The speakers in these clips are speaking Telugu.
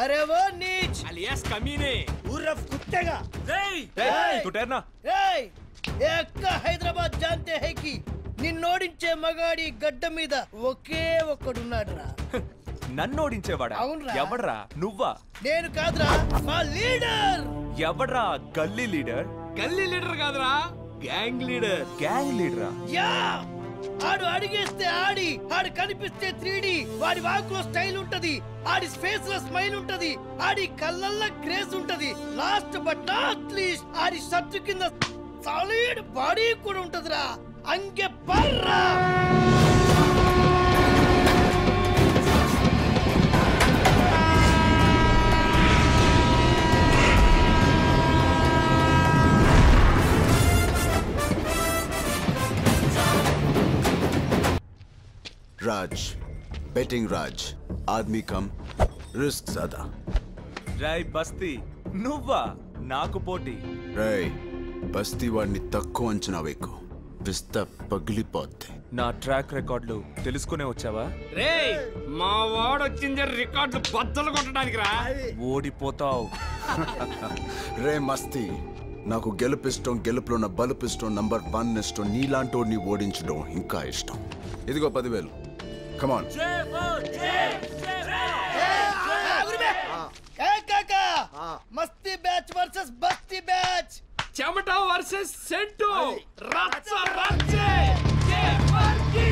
अरे वो नीच alias कमीने उर्फ कुत्ते का तू ठहरना एक्का हैदराबाद जानते हैं कि నిన్నోడించే మగాడి గడ్డ మీద ఒకే ఒక్కడున్నాడురా నన్నోడించేవాడా ఎవడ్రా నువ్వా నేను కాదురా మా లీడర్ ఎవడ్రా గల్లీ లీడర్ కాదురా గ్యాంగ్ లీడరా యా ఆడు అడిగేస్తే ఆడి ఆడు కనిపిస్తే 3D వాడి వాకులో స్టైల్ ఉంటది ఆడి ఫేస్ లో స్మైల్ ఉంటది ఆడి కళ్ళల్లో గ్రేస్ ఉంటది last but not least Audi shirt కింద సాలిడ్ బాడీ కూడా ఉంటదిరా అంగే పర్రా राज बेटिंग राज आदमी कम रिस्क ज्यादा రై బస్తీ నువ్వా నాకు పోటీ రై బస్తీ వాడిని తక్కువ అంచనా వేకు పిస్తా పగిలిపోద్ది నా ట్రాక్ రికార్డులు తెలుసుకునే వచ్చావా రే మా వాడు వచ్చింది రికార్డులు బద్దలు కొట్టడానికి రా ఓడిపోతావు రే మస్తీ నాకు గెలుపిష్టం గెలుపులో ఉన్న బలుపిష్టం నంబర్ 1 ఇష్టం నీలాంటోడిని ఓడించడం ఇంకా ఇష్టం ఇదిగో 10,000 కమాన్ మస్తీ బ్యాచ్ వర్సెస్ బస్తీ బ్యాచ్ చెమట వర్సెస్ సెంటు రచ్చ రచ్చే జే వర్కి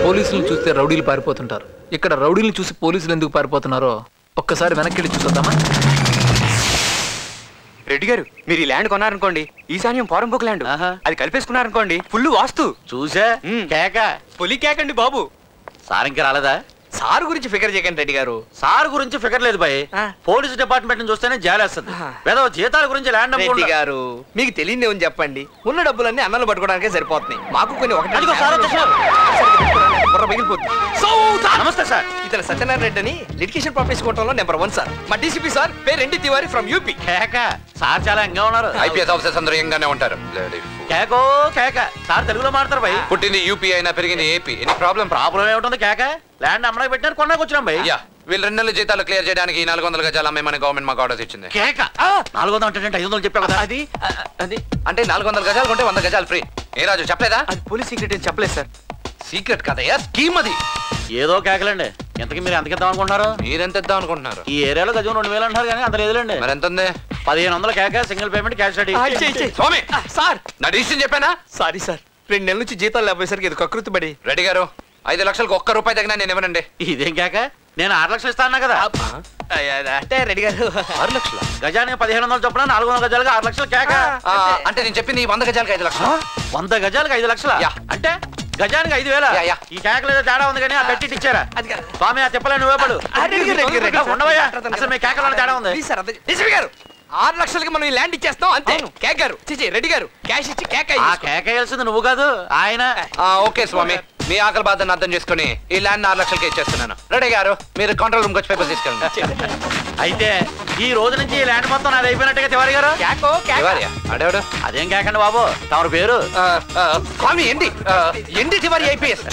పోలీసులను చూస్తే రౌడీలు పారిపోతుంటారు. ఇక్కడ రౌడీలను చూసి పోలీసులు ఎందుకు పారిపోతున్నారో ఒక్కసారి వెనక్కి వెళ్ళి చూద్దామా? రెడ్డి గారు మీరు ఈ ల్యాండ్ కొన్నారనుకోండి, ఈశాన్యం పోరంబోక్ ల్యాండ్, అది కలిపేసుకున్నారనుకోండి ఫుల్ వాస్తు. చూసా కేక పులి కేకండి బాబు. సార్ ఇంకా రాలేదా? సార్ గురించి ఫికర్ చేయకండి రెడ్డి గారు. సార్ గురించి ఫికర్ లేదు బాయ్, పోలీస్ డిపార్ట్మెంట్ చూస్తేనే జాలేస్తుంది. వేదో జీతాల గురించి ల్యాండ్ రెడ్డి గారు మీకు తెలియదు ఏమని చెప్పండి, ఉన్న డబ్బులన్నీ అన్నలు పట్టుకోవడానికే సరిపోతున్నాయి. మాకు కొన్ని ఒకటి బుర్ర పగిలిపోతుంది. నమస్తే సార్. ఇతను సత్యనారాయణ రెడ్డి అని లిటిగేషన్ ప్రాపర్టీస్ కోవటంలో నెంబర్ 1 సార్. మా డీసీపీ సార్ పేరు ఎన్టీ తివారీ ఫ్రమ్ యూపీ. కేక సార్ చాలా యంగా ఉన్నారు. ఐపీఎస్ ఆఫీసర్స్ అందరూ యంగానే ఉంటారు. కేకో కేక సార్ తెలుగులో మాట్లాడతారు భయ్. పుట్టింది యూపీ అయినా పెరిగింది ఏపీ. ఎనీ ప్రాబ్లం ఏమిటుంది కేక? ల్యాండ్ అమ్మడానికి పెట్టినారు, కొన్నాకు వచ్చినాం భయ్. యా వీళ్ళు 2 నెలల జీతాలు క్లియర్ చేయడానికి 400 గజాలు అమ్మేమని గవర్నమెంట్ మాకు ఆర్డర్స్ ఇచ్చింది. కేక 400 అంటే 500 చెప్పావు కదా. అది అంటే 400 గజాలు కొంటే 100 గజాలు ఫ్రీ. ఏ రాజు చెప్పలేదా? అది పోలీస్ సీక్రెట్ అని చెప్పలేదు సార్. సీక్రెట్ కదయ్యా, స్కీమ్ అది. ఏదో కేకలండి. ఎంతకి మీరు ఎంతకిద్దాం అనుకుంటున్నారు? మీరెంత ఇద్దాం అనుకుంటున్నారు? ఈ ఏరియాలో గజం 2000 అంటారు కానీ అంత లేదులేండి. మరి ఎంత ఉంది? 1500 కేక, సింగిల్ పేమెంట్, క్యాష్ రెడీ. స్వామి సార్ నా డిసిషన్ చెప్పానా? సారీ సార్, 2 నెలల నుంచి జీతాలు లేకపోయేసరికి ఇది కకృతి పడి. రెడ్డి గారు 5 లక్షలకు ₹1 తగినా నేను ఇవ్వనండి. ఇదేం కేక? నేను 6 లక్షలు ఇస్తాను కదా. అంటే రెడ్డి గారు 6 లక్షలు గజానికి 1500 చొప్పున 400 గజాలుగా 6 లక్షలు కేక. అంటే నేను చెప్పింది 100 గజాలకు 5 లక్షలు. 100 గజాలకు 5 లక్షల అంటే గజానికి 5000. ఈ కేకలు ఏదో తేడా ఉంది కానీ ఆ పెట్టి ఇచ్చారా స్వామి? ఆ చెప్పలే నువ్వే పడు. ఉండవయ్యా, అసలు మీ కేకలో తేడా ఉంది. డీసీపీ గారు 6 లక్షలకి మనం ఈ ల్యాండ్ ఇచ్చేస్తాం అంతే. కేక్ గారు చిచి రెడ్డి గారు క్యాష్ ఇచ్చి కేక్ ఆ కేక వేయాల్సింది నువ్వు కాదు ఆయన. ఓకే స్వామి, మీ ఆకలి బాధను అర్థం చేసుకుని ఈ ల్యాండ్ 6 లక్షలకి ఇచ్చేస్తున్నాను. రెడ్డి గారు మీరు కంట్రోల్ రూమ్ వచ్చి పేపర్స్ తీసుకెళ్ళండి. అయితే ఈ రోజు నుంచి ఈ ల్యాండ్ మొత్తం నాది అయిపోయినట్టుగా తివారి గారు. అడేవాడు అదేం కేకండి బాబు, తమరు పేరు? Swami MD Tiwari IPS.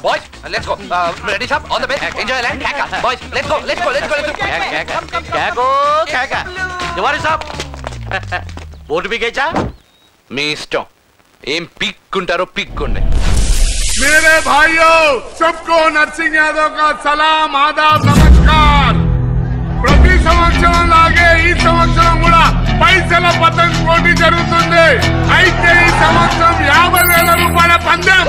Boys let's go. Ready shop on the bed enjoy land కేక. Boys let's go let's go let's go. కేకో కేక తివారి సాబ్. ఓటు పీకేచ్చా? మీ ఇష్టం, ఏం పీక్కుంటారో పీక్కుండే. मेरे भाइयों सबको नरसिंह यादव का सलाम आदाब नमस्कार. ప్రతి సంవత్సరం లాగే ఈ సంవత్సరం కూడా పైసల పతంగ్ పోటీ జరుగుతుంది. అయితే ఈ సంవత్సరం 50,000 రూపాయల పందెం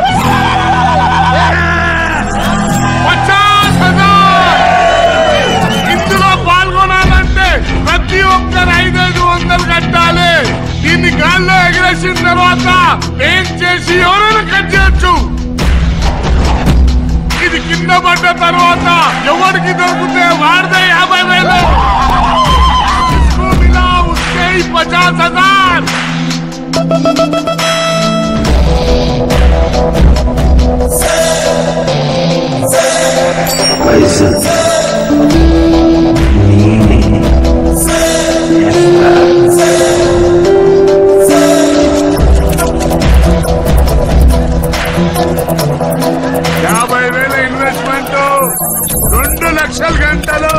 50,000. ఇందులో పాల్గొనాలంటే ప్రతి ఒక్కరు 500 కట్టాలి. దీన్ని గాల్లో ఎగరేసిన తర్వాత ఏం చేసి ఎవరైనా కట్ చేయొచ్చు. ఇది కింద పడ్డ తర్వాత ఎవరికి దొరికితే వాడితే 50,000. इसको मिला उसके ही 50,000. ఇన్వెస్ట్మెంట్ 2 లక్షల గంటలు.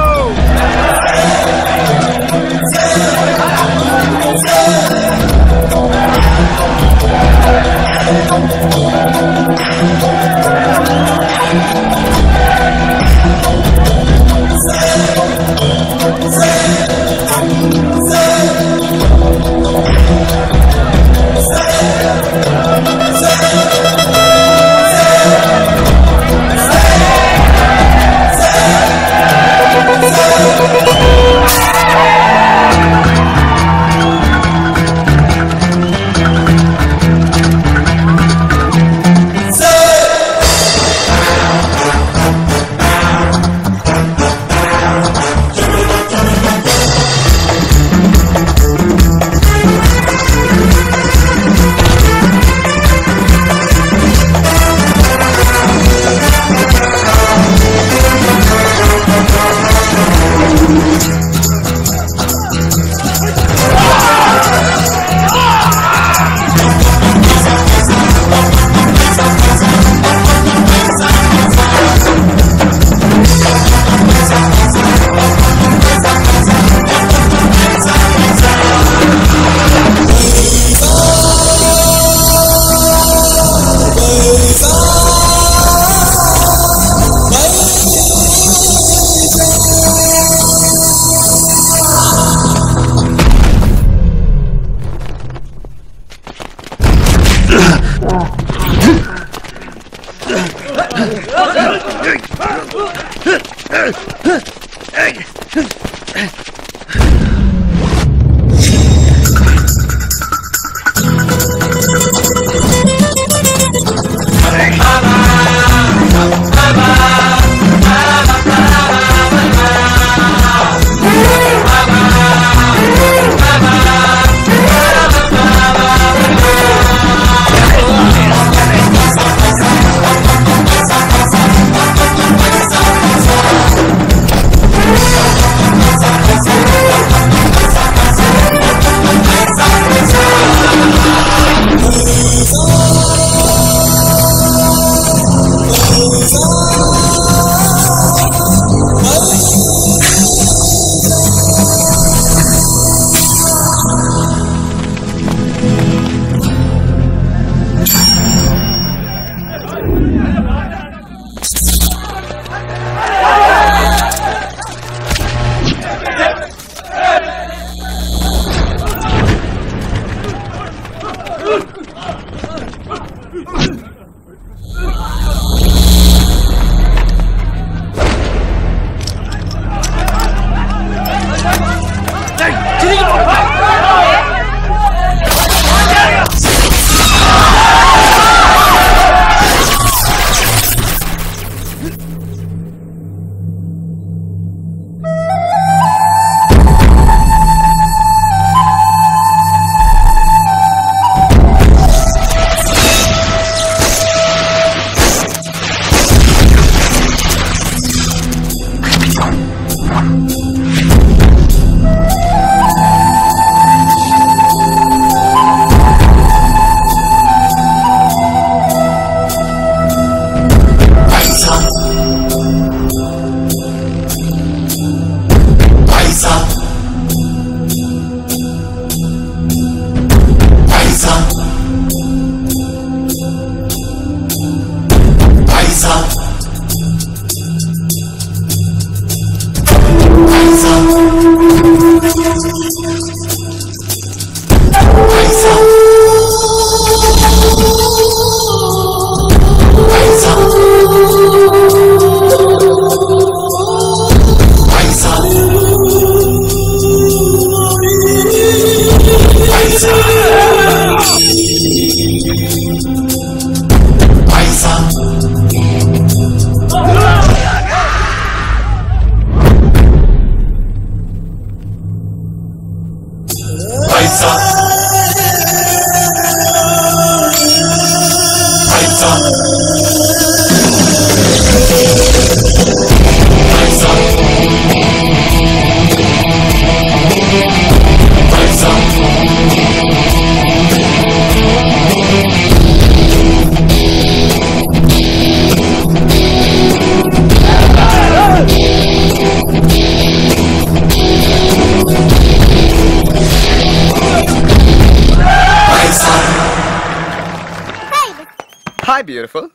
Hi beautiful.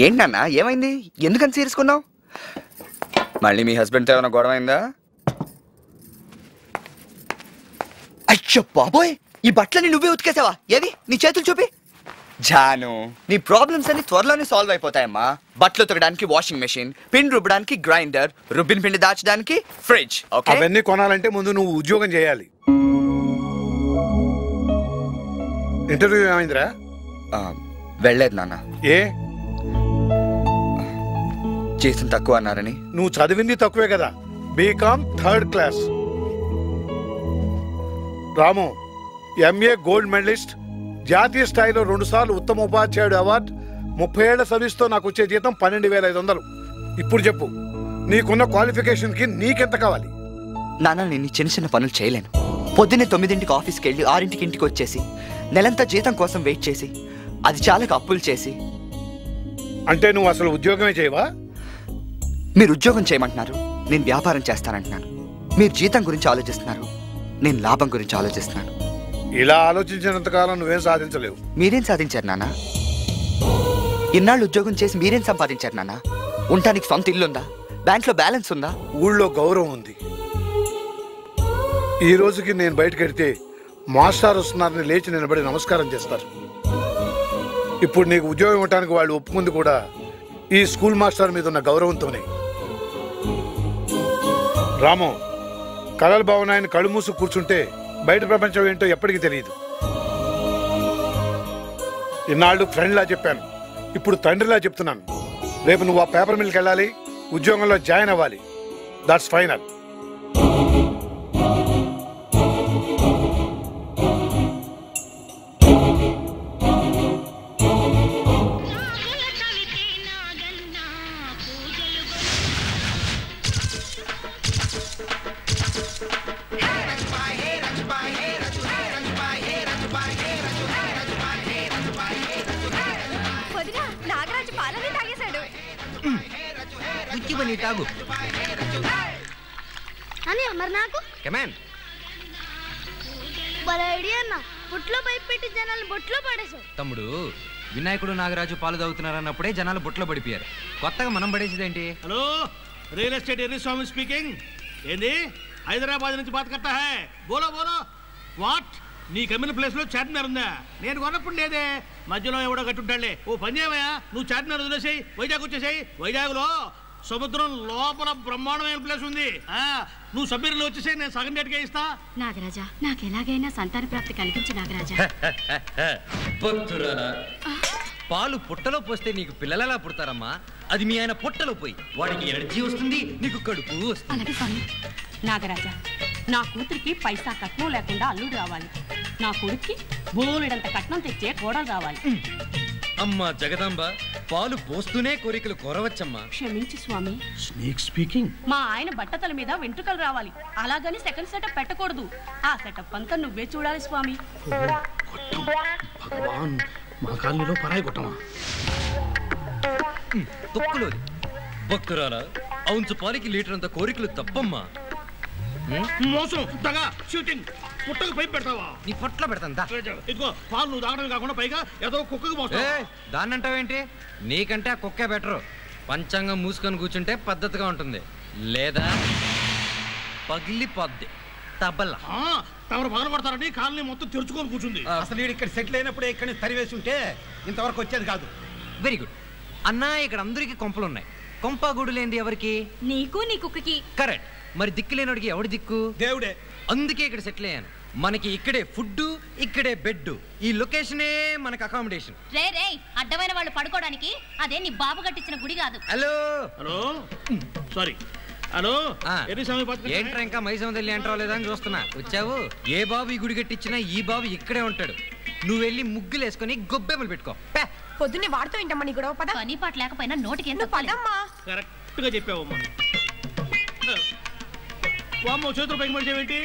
ఏంటన్నా ఏమైంది? ఎందుకని సీరియస్కున్నావు? మళ్ళీ మీ హస్బెండ్తో ఏమైనా గొడవ అయిందా? అయ్యో బాబోయ్, ఈ బట్టలని నువ్వే ఉతికేసావా? ఏది నీ చేతులు చూపి. జాను, నీ ప్రాబ్లమ్స్ అన్ని త్వరలోనే సాల్వ్ అయిపోతాయమ్మా. బట్టలు ఉతకడానికి వాషింగ్ మెషిన్, పిండి రుబ్బడానికి గ్రైండర్, రుబ్బిన పిండి దాచడానికి ఫ్రిడ్జ్. అవన్నీ కొనాలంటే ముందు నువ్వు ఉద్యోగం చేయాలి. ఇంటర్వ్యూ ఏమైందిరా? వెళ్ళలేదు నాన్న. ఏ? జీతం తక్కువ అన్నారని. నువ్వు చదివింది తక్కువే కదా, బీకామ్ 3rd క్లాస్. రాము ఎంఏ గోల్డ్ మెడలిస్ట్, జాతీయ స్థాయిలో 2 సార్లు ఉత్తమ ఉపాధ్యాయుడు అవార్డు, 30 ఏళ్ల సర్వీస్తో నాకు వచ్చే జీతం 12,500. ఇప్పుడు చెప్పు, నీకున్న క్వాలిఫికేషన్ కి నీకెంత కావాలి? నాన్న, నేను చిన్న చిన్న పనులు చేయలేను. పొద్దున్నే 9ంటికి ఆఫీస్కి వెళ్ళి 6ంటికి ఇంటికి వచ్చేసి నెలంతా జీతం కోసం వెయిట్ చేసి అది చాలా అప్పులు చేసి. అంటే నువ్వు అసలు ఉద్యోగమే చేయవా? మీరు ఉద్యోగం చేయమంటున్నారు, నేను వ్యాపారం చేస్తానంటున్నాను. మీరు జీతం గురించి ఆలోచిస్తున్నారు, నేను లాభం గురించి ఆలోచిస్తున్నాను. ఇలా ఆలోచించినంత కాలం నువ్వేం సాధించలేవు. మీరేం సాధించారు నాన్న? ఇన్నాళ్ళు ఉద్యోగం చేసి మీరేం సంపాదించారు నాన్న? ఉండటానికి సొంత ఇల్లు ఉందా? బ్యాంక్లో బ్యాలెన్స్ ఉందా? ఊళ్ళో గౌరవం ఉంది. ఈ రోజుకి నేను బయటకు వెడితే మాస్టర్ వస్తున్నారని లేచి నిలబడి నమస్కారం చేస్తారు. ఇప్పుడు నీకు ఉద్యోగం ఇవ్వడానికి వాళ్ళు ఒప్పుకుంది కూడా ఈ స్కూల్ మాస్టర్ మీద ఉన్న గౌరవంతోనే. రాము, కలల భవన్ ఆయన కళ్ళు మూసు కూర్చుంటే బయట ప్రపంచం ఏంటో ఎప్పటికీ తెలియదు. ఇన్నాళ్ళు ఫ్రెండ్లా చెప్పాను, ఇప్పుడు తండ్రిలా చెప్తున్నాను. రేపు నువ్వు ఆ పేపర్ మిల్కి వెళ్ళాలి, ఉద్యోగంలో జాయిన్ అవ్వాలి. That's final. మరి నాకు బుట్లో పైపు పెట్టి జనాలు బొట్లో పడేసావు. తమ్ముడు, వినాయకుడు నాగరాజు పాలు తాగుతున్నారన్నప్పుడే జనాలు బొట్లో పడిపోయారు. కొత్తగా మనం పడేసేదేంటి? హలో, రియల్ ఎస్టేట్ ఎర్రీ స్వామి స్పీకింగ్. ఏంది హైదరాబాద్ నుంచి బాత్ కట్టా హై? బోలో బోలో. వాట్? నీ కమ్మిన ప్లేస్ లో చార్మినార్ ఉందా? నేను కొన్నప్పుడు లేదే, మధ్యలో ఎవడో కట్టుంటాడులే. ఓ పని చేయవయ్యా, నువ్వు చార్మినార్ వదిలేసాయి, వైజాగ్ వచ్చేసాయి. వైజాగ్ లో సముద్రం లోపల బ్రహ్మాండమైన ప్లేస్ ఉంది. నువ్వు సబ్బీర్లో వచ్చేసాయి, నేను సగం రేటుకే ఇస్తా. నాగరాజా, నాకు ఎలాగైనా సంతాన ప్రాప్తి కల్పించు నాగరాజా. పాలు పుట్టలో పోస్తే నీకు పిల్లలలా పుడతారమ్మా. అది మీ ఆయన పుట్టలో పోయి వాడికి ఎనర్జీ వస్తుంది, నీకు కడుపు వస్తుంది. అలాగే స్వామి. నాగరాజా, నా కూతురికి పైసా కట్నం లేకుండా అల్లుడు రావాలి. నా కొడుక్కి బోలెడంత కట్నం తెచ్చే కోడలు రావాలి. అమ్మా జగదాంబ, పాలు పోస్తూనే కోరికలు కోరవచ్చమ్మా. క్షమించు స్వామి. Snake speaking. మా ఆయన బట్టతల మీద వెంట్రుకలు రావాలి. అలాగని సెకండ్ సెటప్ పెట్టకూడదు. ఆ సెటప్ అంతా నువ్వే చూడాలి స్వామి. భగవాన్, మా కాలనీలో పరాయి కొట్టమా? తొక్కులోది భక్తురాలా, అవును పాలికి లీటర్ అంత కోరికలు తప్పమ్మా. మోసం, దగా, షూటింగ్. పుట్టకు పైపు పెడతావా? నీ పొట్లో పెడతా. ఇదిగో పాలు నువ్వు తాగడం కాకుండా పైగా ఏదో కుక్కకు పోస్తావా? దాన్ని అంటావేంటి? నీకంటే ఆ కుక్కే బెటరు. పంచాంగం మూసుకొని కూర్చుంటే పద్ధతిగా ఉంటుంది, లేదా పగిలిపోద్ది తబలా. తమరు పగల పడతారని కాలనీ మొత్తం తెరుచుకొని కూర్చుంది. అసలు ఇక్కడ సెటిల్ అయినప్పుడే ఇక్కడ తరివేసి ఉంటే ఇంతవరకు వచ్చేది కాదు. వెరీ గుడ్ అన్నా. ఇక్కడ అందరికి కొంపలున్నాయి. కొంపగూడు లేనిది ఎవరికి? నీకు నీ కుక్కకి. కరెక్ట్. మరి దిక్కు లేనోడికి ఎవడి దిక్కు? దేవుడే. అందుకే ఇక్కడ సెటిల్ అయ్యాను. మనకి ఇక్కడే ఫుడ్, ఇక్కడే బెడ్, ఈ లొకేషనే మనకి అకామిడేషన్. రే రే, అడ్డమైన వాళ్ళు పడుకోవడానికి అదే నీ బాబు కట్టించిన గుడి కాదు. Hello hello, sorry. హలో, ఏంట్రా ఇంకా మైసమ్మ తల్లి ఎంట్రా లేదా అని చూస్తున్నా. వచ్చావు? ఏ బాబు ఈ గుడి కట్టించినా ఈ బాబు ఇక్కడే ఉంటాడు. నువ్వు వెళ్ళి ముగ్గులు వేసుకొని గొబ్బెమ్మలు పెట్టుకో. పొద్దున్నే వాడుతూ ఏంటమ్మా నీ గొడవ? పద. పని పాట లేకపోయినా నోటికి ఎంత పదమ్మా. కరెక్ట్ గా చెప్పావమ్మా. వామ్మో, చేతులు పైకి మడిచేవేంటి?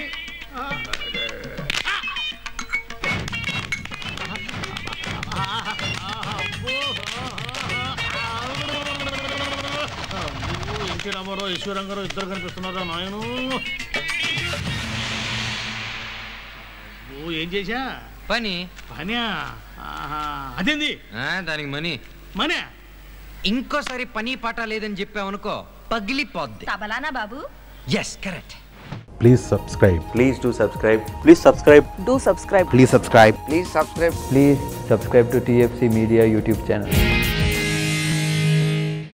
ఎన్టీ రామారావు, ఈశ్వరంగారావు ఇద్దరు కనిపిస్తున్నారా నాయను? ఏం చేశా? పని. పనా? అదేంది? దానికి మనీ. మనీ? ఇంకోసారి పని పాట లేదని చెప్పావనుకో పగిలిపోద్ది. తబలానా బాబు? Yes, correct. Please subscribe. Please do subscribe. Please subscribe. Do subscribe. Please subscribe. Please subscribe. Please subscribe to TFC Media YouTube channel.